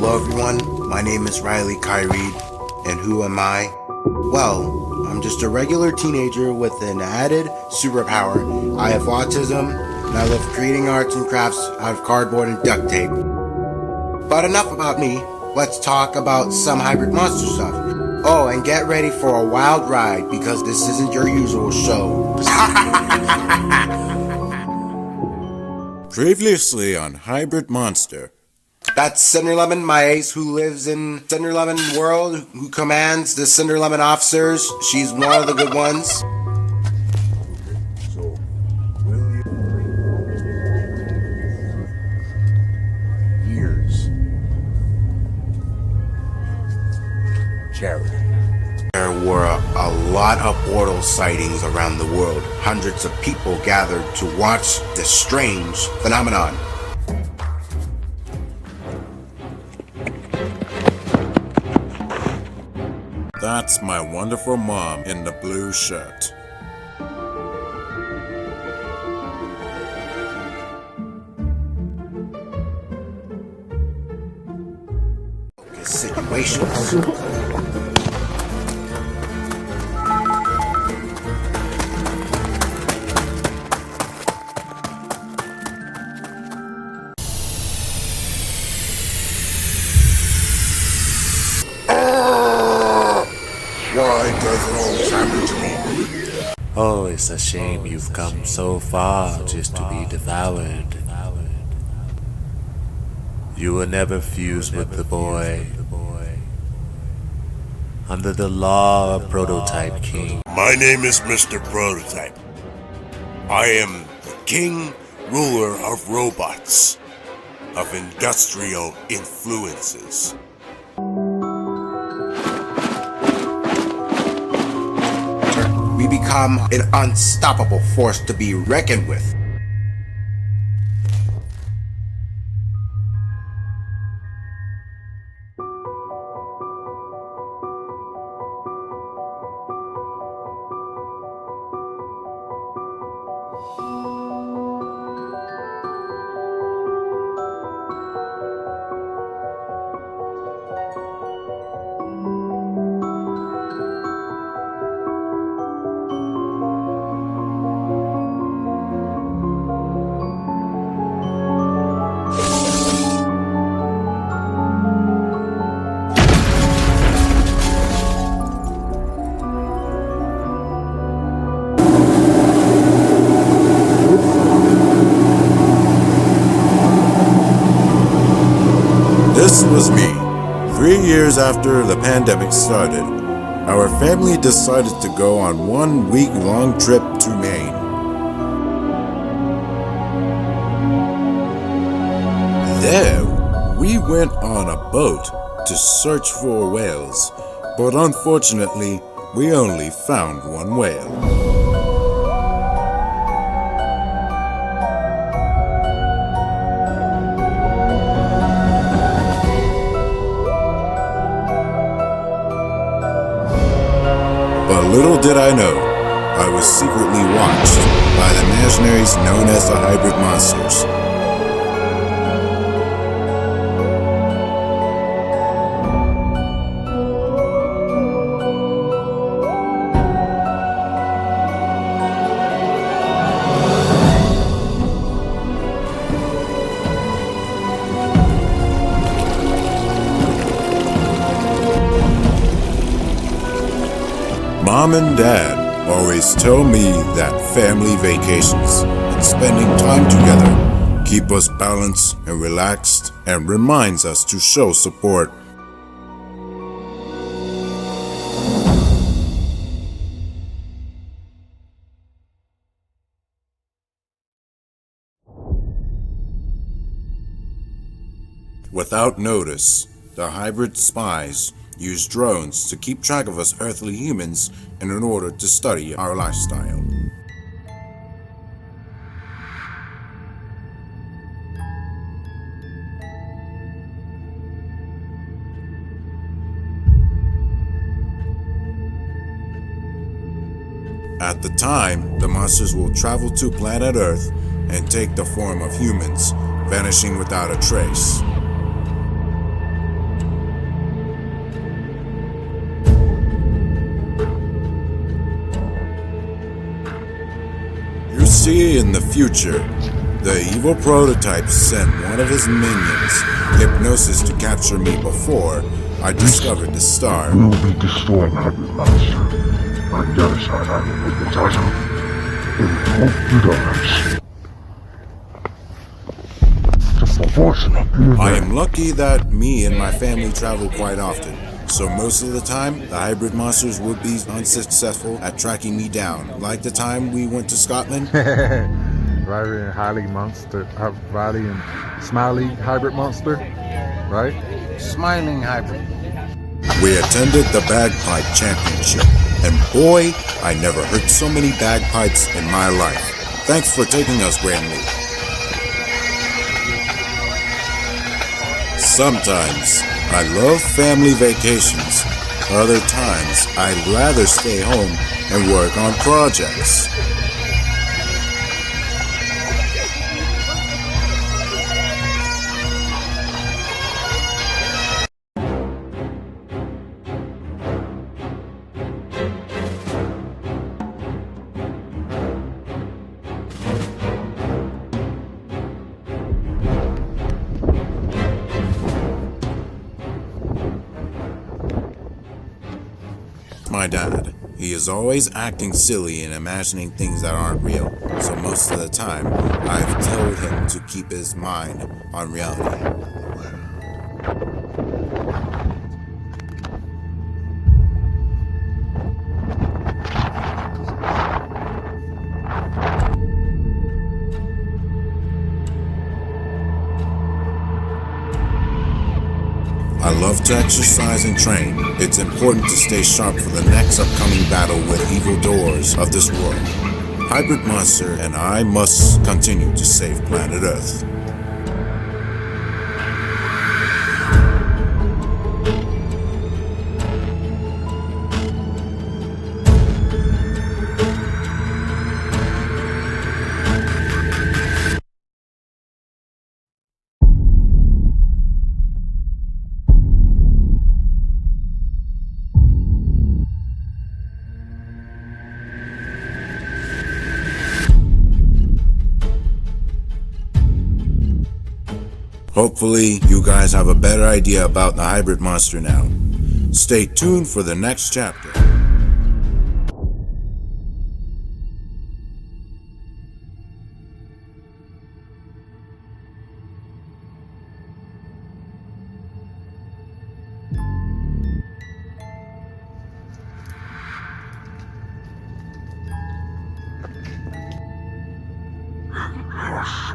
Hello everyone, my name is Riley Kai Reid, and who am I? Well, I'm just a regular teenager with an added superpower. I have autism, and I love creating arts and crafts out of cardboard and duct tape. But enough about me, let's talk about some Hybrid Monstr stuff. Oh, and get ready for a wild ride, because this isn't your usual show. Previously on Hybrid Monstr. That's Cinderlemon, my ace, who lives in Cinderlemon world, who commands the Cinderlemon officers. She's one of the good ones. So, years. Charity. There were a lot of portal sightings around the world. Hundreds of people gathered to watch this strange phenomenon. That's my wonderful mom in the blue shirt. Situations. Why does it always happen to me? Oh, it's a shame you've come so far just to be devoured. You will never fuse with the boy. Under the law of Prototype King. My name is Mr. Prototype. I am the king, ruler of robots, of industrial influences. We become an unstoppable force to be reckoned with. This was me. 3 years after the pandemic started, our family decided to go on 1 week-long trip to Maine. There, we went on a boat to search for whales, but unfortunately, we only found one whale. But little did I know, I was secretly watched by the mercenaries known as the Hybrid Monstrs. Mom and Dad always tell me that family vacations and spending time together keep us balanced and relaxed and reminds us to show support. Without notice, the hybrid spies use drones to keep track of us earthly humans and in order to study our lifestyle. At the time, the monsters will travel to planet Earth and take the form of humans, vanishing without a trace. See, in the future, the evil prototype sent one of his minions, Hypnosis, to capture me before I discovered the star. We will be destroying Hybrid Monstr. On the other side, I will hypnotize him. And hope you dies. It's unfortunate. I am lucky that me and my family travel quite often, so most of the time, the hybrid monsters would be unsuccessful at tracking me down, like the time we went to Scotland. Riley and Riley and Smiley Hybrid Monstr, right? Smiling hybrid. We attended the Bagpipe Championship, and boy, I never heard so many bagpipes in my life. Thanks for taking us, Grandly. Sometimes, I love family vacations. Other times, I'd rather stay home and work on projects. My dad. He is always acting silly and imagining things that aren't real, so most of the time, I've told him to keep his mind on reality. I love to exercise and train. It's important to stay sharp for the next upcoming battle with evildoers of this world. Hybrid Monstr and I must continue to save planet Earth. Hopefully, you guys have a better idea about the Hybrid Monstr now. Stay tuned for the next chapter. Yes,